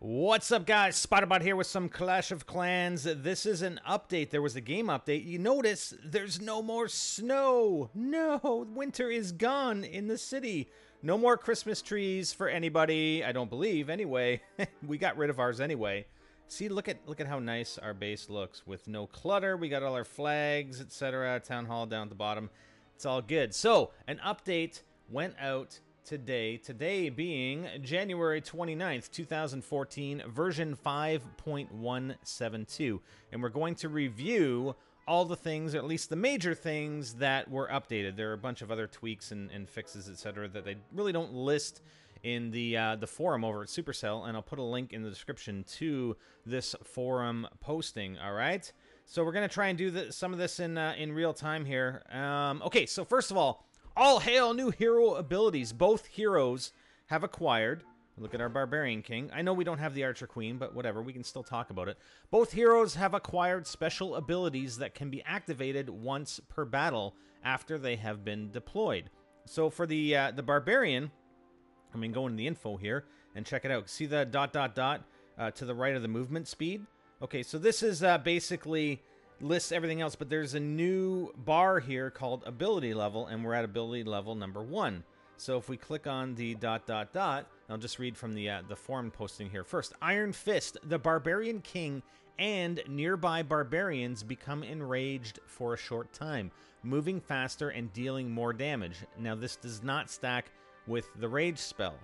What's up, guys? Spotterbot here with some Clash of Clans. This is an update. There was a game update. You notice there's no more snow. No, winter is gone in the city. No more Christmas trees for anybody, I don't believe. Anyway, we got rid of ours anyway. See, look at how nice our base looks with no clutter. We got all our flags, etc. Town hall down at the bottom. It's all good. So, an update went out today being January 29th, 2014, version 5.172. And we're going to review all the things, or at least the major things, that were updated. There are a bunch of other tweaks and fixes, etc., that they really don't list in the forum over at Supercell, and I'll put a link in the description to this forum posting, all right? So we're going to try and do some of this in real time here. Okay, so first of all hail new hero abilities. Both heroes have acquired. Look at our Barbarian King. I know we don't have the Archer Queen, but whatever, we can still talk about it. Both heroes have acquired special abilities that can be activated once per battle after they have been deployed. So for the Barbarian, I mean, go into the info here and check it out. See the ... to the right of the movement speed? Okay, so this is basically lists everything else, but there's a new bar here called ability level, and we're at ability level number 1. So if we click on the ... I'll just read from the forum posting here first. Iron Fist, the Barbarian King and nearby barbarians become enraged for a short time, moving faster and dealing more damage. Now this does not stack with the rage spell,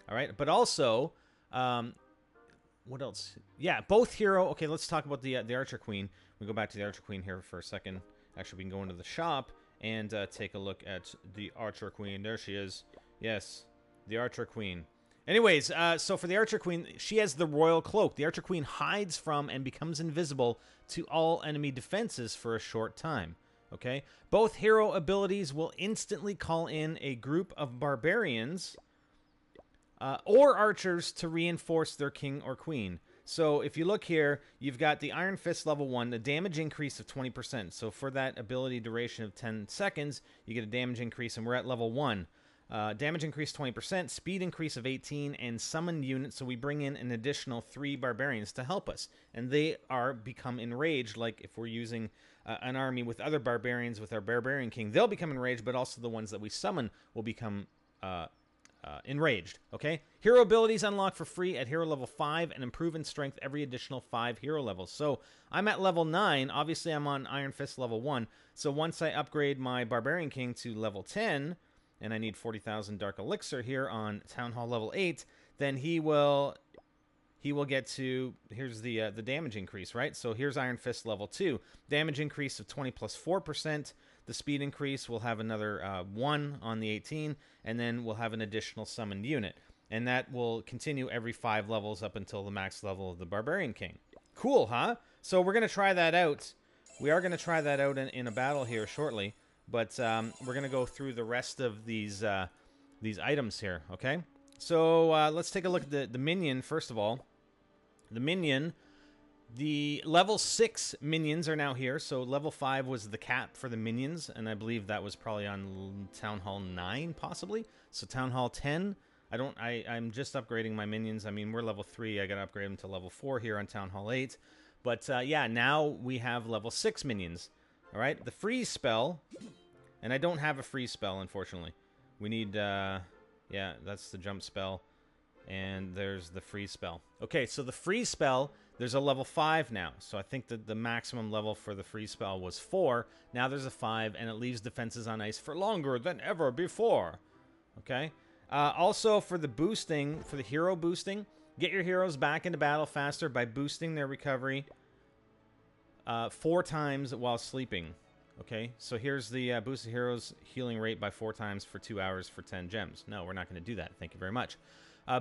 all right? But also, what else? Yeah, both hero. Okay, let's talk about the Archer Queen. We go back to the Archer Queen here for a second. Actually, we can go into the shop and take a look at the Archer Queen. There she is. Yes, the Archer Queen. Anyways, so for the Archer Queen, she has the Royal Cloak. The Archer Queen hides from and becomes invisible to all enemy defenses for a short time. Okay? Both hero abilities will instantly call in a group of barbarians or archers to reinforce their king or queen. So if you look here, you've got the Iron Fist level 1, the damage increase of 20%. So for that ability duration of 10 seconds, you get a damage increase, and we're at level 1. Damage increase 20%, speed increase of 18, and summoned units, so we bring in an additional 3 barbarians to help us. And they become enraged, like if we're using an army with other barbarians with our Barbarian King, they'll become enraged, but also the ones that we summon will become enraged. Okay, hero abilities unlock for free at hero level 5 and improve in strength every additional 5 hero levels. So I'm at level 9. Obviously I'm on Iron Fist level 1, so once I upgrade my Barbarian King to level 10, and I need 40,000 Dark Elixir here on Town Hall level 8, then he will get to, here's the damage increase, right? So here's Iron Fist level 2. Damage increase of 20 plus 4%. The speed increase will have another 1 on the 18, and then we'll have an additional summoned unit. And that will continue every 5 levels up until the max level of the Barbarian King. Cool, huh? So we're going to try that out. We are going to try that out in a battle here shortly. But we're going to go through the rest of these items here, okay? So let's take a look at the minion, first of all. The minion, the level 6 minions are now here. So level 5 was the cap for the minions, and I believe that was probably on Town Hall 9, possibly. So Town Hall 10, I'm just upgrading my minions. I mean, we're level 3. I got to upgrade them to level 4 here on Town Hall 8. But yeah, now we have level 6 minions. All right, the freeze spell, and I don't have a freeze spell, unfortunately. We need, yeah, that's the jump spell, and there's the freeze spell. Okay, so the freeze spell, there's a level 5 now. So I think that the maximum level for the freeze spell was 4. Now there's a 5, and it leaves defenses on ice for longer than ever before. Okay, also for the boosting, for the hero boosting, get your heroes back into battle faster by boosting their recovery 4 times while sleeping. Okay, so here's the boosted heroes healing rate by 4 times for 2 hours for 10 gems. No, we're not going to do that. Thank you very much.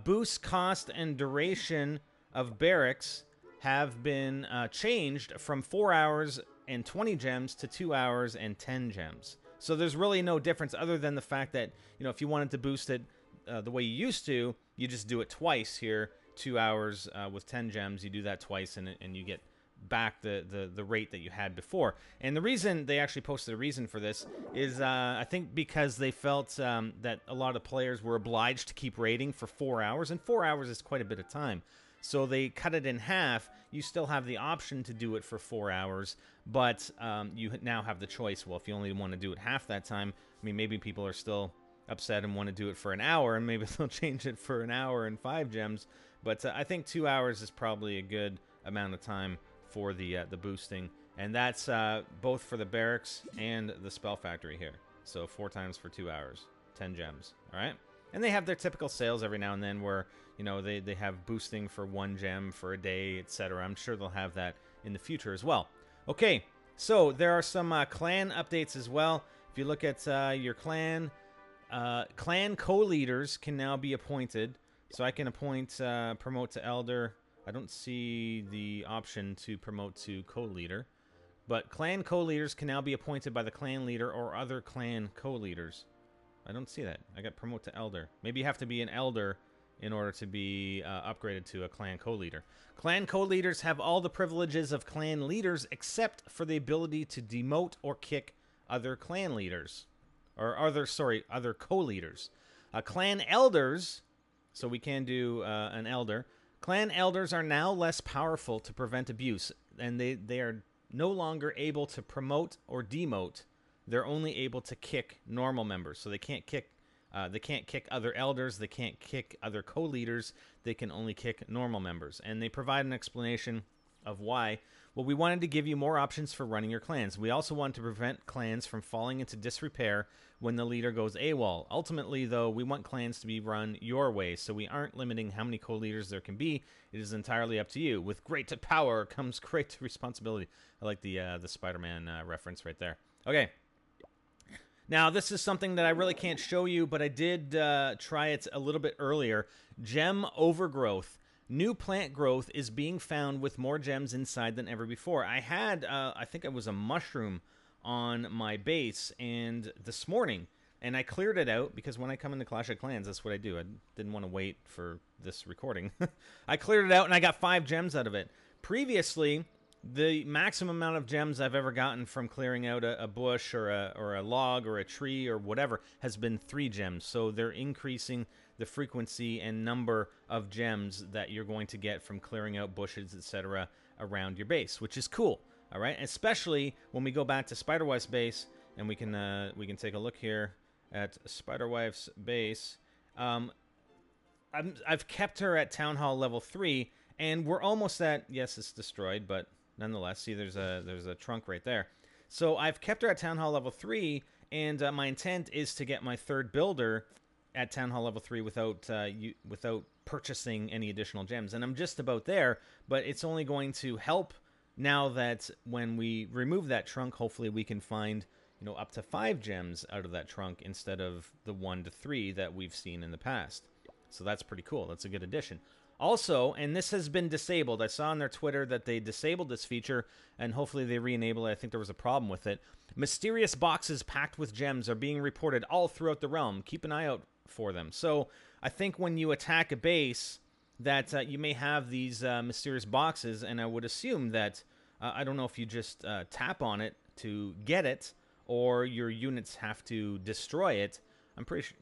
Boost cost and duration of barracks have been changed from 4 hours and 20 gems to 2 hours and 10 gems. So there's really no difference other than the fact that, you know, if you wanted to boost it the way you used to, you just do it twice here. 2 hours with 10 gems, you do that twice, and you get back the rate that you had before. And the reason they actually posted a reason for this is I think because they felt that a lot of players were obliged to keep raiding for 4 hours, and 4 hours is quite a bit of time. So they cut it in half. You still have the option to do it for 4 hours, but you now have the choice. Well, if you only want to do it half that time, I mean, maybe people are still upset and want to do it for an hour, and maybe they'll change it for an hour and 5 gems. But I think 2 hours is probably a good amount of time for the boosting, and that's both for the barracks and the spell factory here. So 4 times for 2 hours, 10 gems. All right, and they have their typical sales every now and then where, you know, they have boosting for 1 gem for a day, etc. I'm sure they'll have that in the future as well. Okay, so there are some clan updates as well. If you look at your clan co-leaders can now be appointed. So I can appoint, promote to elder. I don't see the option to promote to co-leader. But clan co-leaders can now be appointed by the clan leader or other clan co-leaders. I don't see that. I got promote to elder. Maybe you have to be an elder in order to be upgraded to a clan co-leader. Clan co-leaders have all the privileges of clan leaders except for the ability to demote or kick other clan leaders. Or other co-leaders. Clan elders, so we can do an elder. Clan elders are now less powerful to prevent abuse, and they are no longer able to promote or demote. They're only able to kick normal members, so they can't kick other elders, they can't kick other co-leaders, they can only kick normal members. And they provide an explanation of why. Well, we wanted to give you more options for running your clans. We also wanted to prevent clans from falling into disrepair when the leader goes AWOL. Ultimately, though, we want clans to be run your way, so we aren't limiting how many co-leaders there can be. It is entirely up to you. With great power comes great responsibility. I like the Spider-Man reference right there. Okay. Now, this is something that I really can't show you, but I did try it a little bit earlier. Gem overgrowth. New plant growth is being found with more gems inside than ever before. I had, I think it was a mushroom on my base and this morning, and I cleared it out because when I come into Clash of Clans, that's what I do. I didn't want to wait for this recording. I cleared it out and I got 5 gems out of it. Previously, the maximum amount of gems I've ever gotten from clearing out a bush or a log or a tree or whatever has been 3 gems. So they're increasing the frequency and number of gems that you're going to get from clearing out bushes, etc. around your base, which is cool. All right, especially when we go back to Spiderwife's base and we can take a look here at Spiderwife's base. I've kept her at Town Hall level 3, and we're almost at, yes, it's destroyed, but nonetheless, see, there's a trunk right there. So I've kept her at Town Hall level 3, and my intent is to get my 3rd builder at Town Hall level 3 without purchasing any additional gems. And I'm just about there, but it's only going to help now that when we remove that trunk, hopefully we can find, you know, up to 5 gems out of that trunk instead of the 1 to 3 that we've seen in the past. So that's pretty cool. That's a good addition. Also, and this has been disabled, I saw on their Twitter that they disabled this feature, and hopefully they re-enable it. I think there was a problem with it. Mysterious boxes packed with gems are being reported all throughout the realm. Keep an eye out for them. So I think when you attack a base, that you may have these mysterious boxes, and I would assume that, I don't know if you just tap on it to get it, or your units have to destroy it. I'm pretty sure,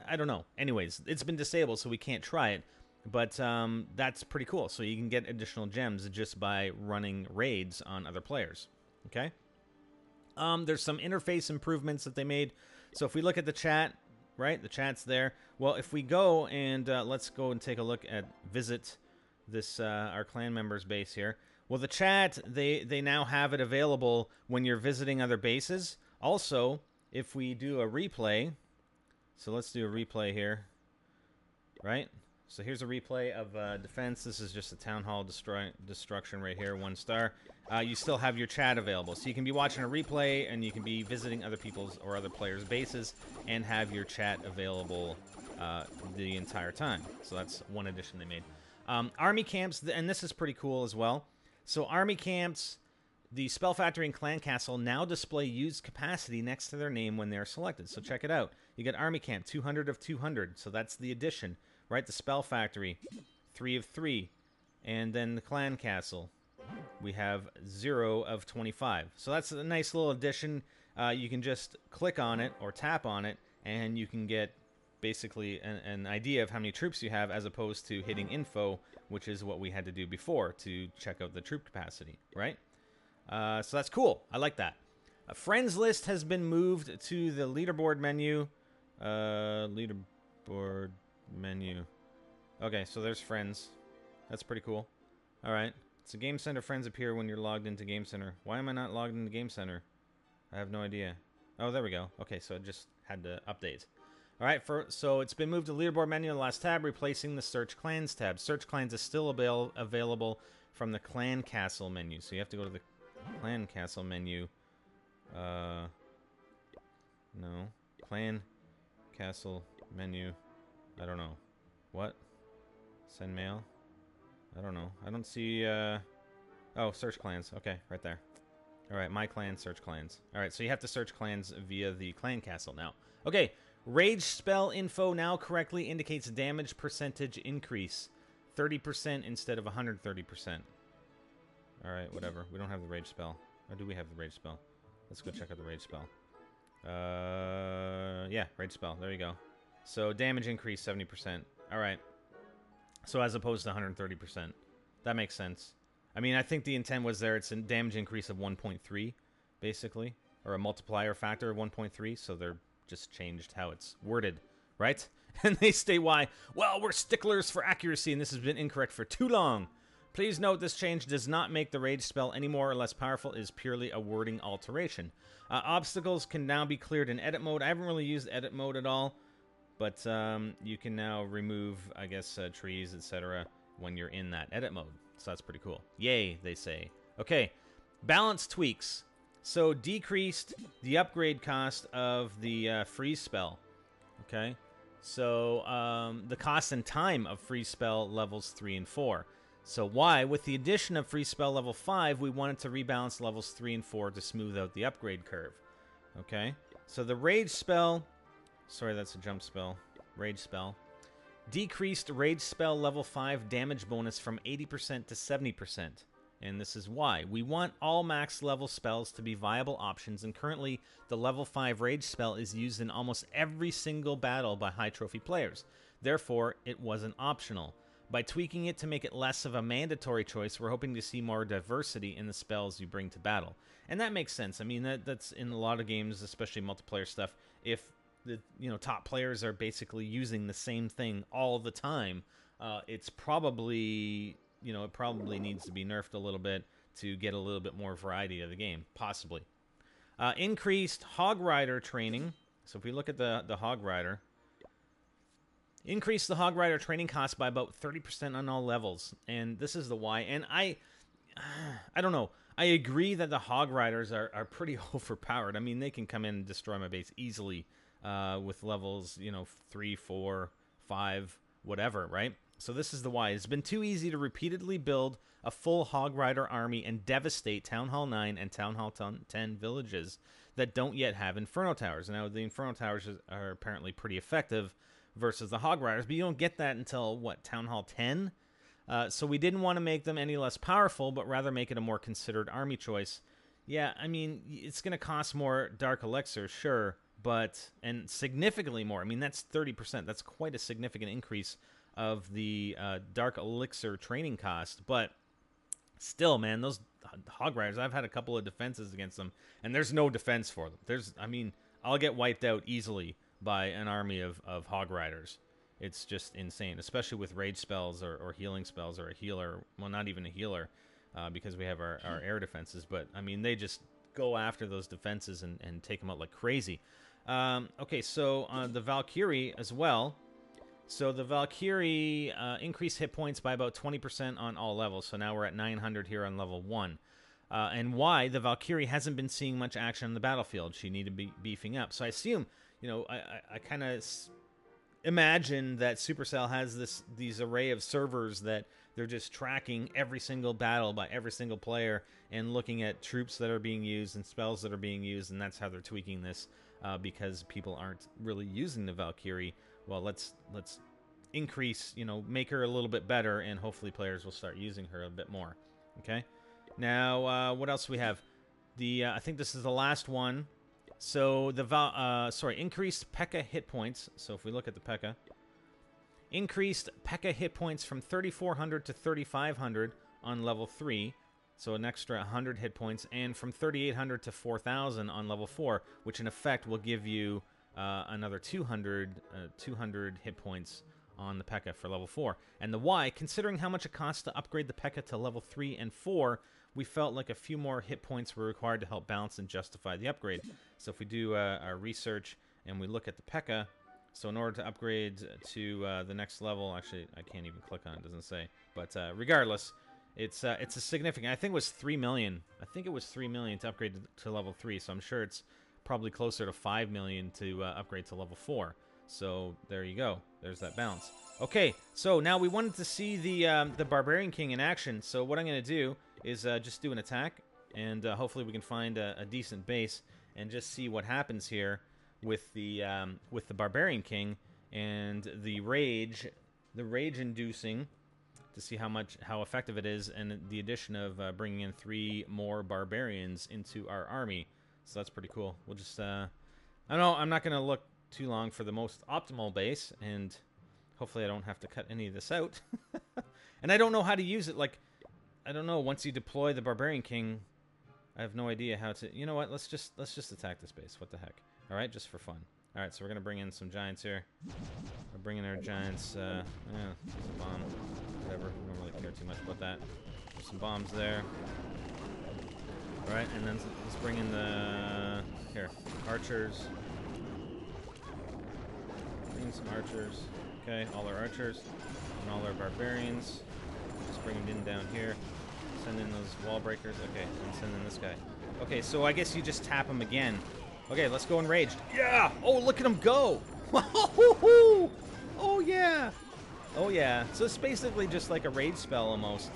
I don't know. Anyways, it's been disabled, so we can't try it. But that's pretty cool. So you can get additional gems just by running raids on other players. Okay? There's some interface improvements that they made. So if we look at the chat, right? The chat's there. Well, if we go and let's go and take a look at visit this our clan members base here. Well, the chat, they now have it available when you're visiting other bases. Also, if we do a replay, so let's do a replay here, right? So here's a replay of defense. This is just a town hall destruction right here, 1 star. You still have your chat available. So you can be watching a replay and you can be visiting other people's or other players' bases and have your chat available the entire time. So that's one addition they made. Army camps, and this is pretty cool as well. So army camps, the Spell Factory and Clan Castle now display used capacity next to their name when they are selected. So check it out. You get Army Camp, 200 of 200. So that's the addition. Right, the Spell Factory, 3 of 3. And then the Clan Castle, we have 0 of 25. So that's a nice little addition. You can just click on it or tap on it, and you can get basically an idea of how many troops you have, as opposed to hitting info, which is what we had to do before to check out the troop capacity, right? So that's cool. I like that. A friends list has been moved to the leaderboard menu. Leaderboard menu. Okay, so there's friends. That's pretty cool. All right. So Game Center friends appear when you're logged into Game Center. Why am I not logged into Game Center? I have no idea. Oh, there we go. Okay, so it just had to update. All right, so it's been moved to leaderboard menu in the last tab, replacing the Search Clans tab. Search Clans is still available from the Clan Castle menu. So you have to go to the Clan Castle menu. No. Clan Castle menu. I don't know. What? Send mail? I don't know. I don't see, Oh, search clans. Okay, right there. Alright, my clan, search clans. Alright, so you have to search clans via the Clan Castle now. Okay, rage spell info now correctly indicates damage percentage increase. 30% instead of 130%. Alright, whatever. We don't have the rage spell. Or do we have the rage spell? Let's go check out the rage spell. Yeah, rage spell. There you go. So damage increase 70%. Alright. So as opposed to 130%. That makes sense. I mean, I think the intent was there. It's a damage increase of 1.3, basically. Or a multiplier factor of 1.3. So they're just changed how it's worded, right? And they state why. Well, we're sticklers for accuracy, and this has been incorrect for too long. Please note this change does not make the rage spell any more or less powerful. It is purely a wording alteration. Obstacles can now be cleared in edit mode. I haven't really used edit mode at all. But you can now remove, I guess, trees, etc. when you're in that edit mode. So that's pretty cool. Yay, they say. Okay, balance tweaks. So decreased the upgrade cost of the freeze spell. Okay, so the cost and time of freeze spell levels 3 and 4. So why? With the addition of freeze spell level 5, we wanted to rebalance levels 3 and 4 to smooth out the upgrade curve. Okay, so the rage spell... Sorry, that's a jump spell. Rage spell. Decreased rage spell level 5 damage bonus from 80% to 70%. And this is why. We want all max level spells to be viable options, and currently the level 5 rage spell is used in almost every single battle by high trophy players. Therefore, it wasn't optional. By tweaking it to make it less of a mandatory choice, we're hoping to see more diversity in the spells you bring to battle. And that makes sense. I mean, that's in a lot of games, especially multiplayer stuff. If the top players are basically using the same thing all the time, it's probably it probably needs to be nerfed a little bit to get a little bit more variety of the game, possibly. Increased Hog Rider Training. So if we look at the Hog Rider, increased the Hog Rider training cost by about 30% on all levels, and this is the why. And I don't know. I agree that the Hog Riders are pretty overpowered. I mean, they can come in and destroy my base easily. With levels, 3, 4, 5, whatever, right? So this is the why. It's been too easy to repeatedly build a full Hog Rider army and devastate Town Hall 9 and Town Hall 10 villages that don't yet have Inferno Towers. Now, the Inferno Towers are apparently pretty effective versus the Hog Riders, but you don't get that until, what, Town Hall 10? So we didn't want to make them any less powerful, but rather make it a more considered army choice. Yeah, I mean, it's going to cost more Dark Elixir, sure, and significantly more. I mean, that's 30%. That's quite a significant increase of the Dark Elixir training cost. But still, man, those Hog Riders, I've had a couple of defenses against them, and there's no defense for them. I'll get wiped out easily by an army of Hog Riders. It's just insane, especially with rage spells or healing spells or a healer. Well, not even a healer, because we have our air defenses. But, I mean, they just go after those defenses and take them out like crazy. Okay, so the Valkyrie as well. So the Valkyrie increased hit points by about 20% on all levels. So now we're at 900 here on level 1. And why? The Valkyrie hasn't been seeing much action on the battlefield. She needed to be beefing up. So I assume, I kind of imagine that Supercell has these array of servers that they're just tracking every single battle by every single player and looking at troops that are being used and spells that are being used, and that's how they're tweaking this. Because people aren't really using the Valkyrie. Well, let's increase, make her a little bit better, and hopefully players will start using her a bit more. Okay. Now, what else do we have? I think this is the last one. So the increased Pekka hit points. So if we look at the Pekka, increased Pekka hit points from 3,400 to 3,500 on level 3. So an extra 100 hit points, and from 3,800 to 4,000 on level 4, which in effect will give you another 200 hit points on the Pekka for level 4. And the Y, considering how much it costs to upgrade the Pekka to level 3 and 4, we felt like a few more hit points were required to help balance and justify the upgrade. So if we do our research and we look at the Pekka, so in order to upgrade to the next level, actually I can't even click on it, doesn't say. But regardless, it's a significant. I think it was 3 million. I think it was 3 million to upgrade to level 3. So I'm sure it's probably closer to 5 million to upgrade to level 4. So there you go. There's that balance. Okay, so now we wanted to see the Barbarian King in action. So what I'm going to do is just do an attack, and hopefully we can find a decent base and just see what happens here with the Barbarian King and the rage inducing, to see how effective it is, and the addition of bringing in 3 more barbarians into our army. So that's pretty cool. We'll just I don't know, I'm not going to look too long for the most optimal base, and hopefully I don't have to cut any of this out. And I don't know how to use it. Like, I don't know, once you deploy the Barbarian King, I have no idea how to. You know what? Let's just attack this base. What the heck? All right, just for fun. All right, so we're gonna bring in some giants here. We're bringing our giants. Yeah, there's a bomb. Whatever. We don't really care too much about that. There's some bombs there. All right, and then let's bring in the archers. Bring in some archers. Okay, all our archers and all our barbarians. Just bring them in down here. Send in those wall breakers. Okay, and send in this guy. Okay, so I guess you just tap him again. Okay, let's go enraged. Yeah! Oh, look at him go! Oh, yeah! Oh, yeah. So it's basically just like a rage spell almost.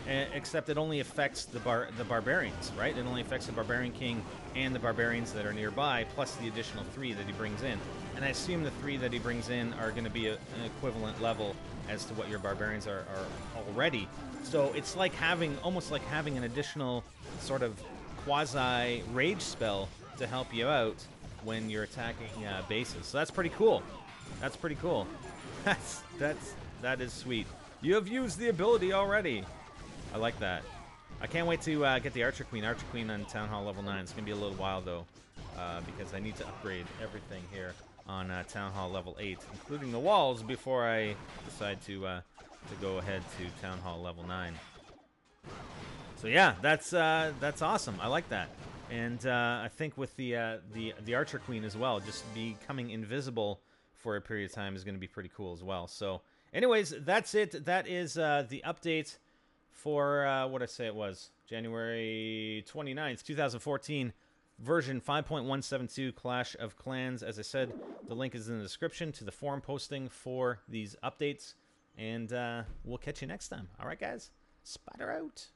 Except it only affects the barbarians, right? It only affects the Barbarian King and the barbarians that are nearby, plus the additional 3 that he brings in. And I assume the 3 that he brings in are going to be an equivalent level as to what your barbarians are already. So it's like almost like having an additional sort of quasi rage spell to help you out when you're attacking bases. So that's pretty cool. That's pretty cool. That is sweet. You have used the ability already. I like that. I can't wait to get the Archer Queen on Town Hall level 9. It's going to be a little while, though, because I need to upgrade everything here on Town Hall level 8, including the walls, before I decide to go ahead to Town Hall level 9. So yeah, that's awesome. I like that. And I think with the Archer Queen as well, just becoming invisible for a period of time is going to be pretty cool as well. So anyways, that's it. That is the update for, what I say it was, January 29th, 2014, version 5.172 Clash of Clans. As I said, the link is in the description to the forum posting for these updates, and we'll catch you next time. All right, guys? Spider out.